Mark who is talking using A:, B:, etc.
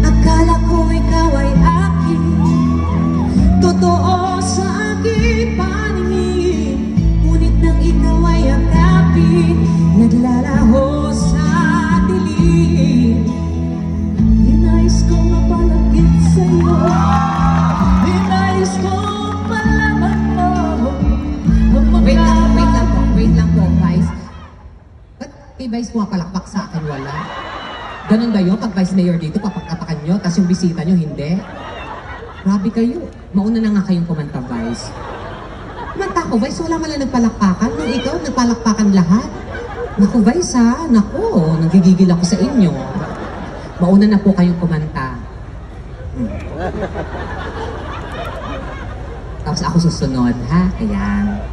A: Akala ko ikaw ay akin, totoo sa aking paningin. Ngunit nang ikaw ay akapin, naglalaho sa dilim. Hinais kong mapalapit sa'yo, hinais kong malaman mo. Wait lang po, Vice. Ba't kay Vice pumapalakpak sa akin? Wala. Ganun ba yun? Pag Vice Mayor dito, papagkapakan nyo, tapos yung bisita nyo, hindi? Grabe kayo. Mauna na nga kayong kumanta, Vice. Kumanta ko, Vice, wala man lang nagpalakpakan. Nung ikaw, nagpalakpakan lahat. Naku, Vice, ha? Naku, nagigigil ako sa inyo. Mauna na po kayong kumanta. Tapos ako susunod, ha? Ayan.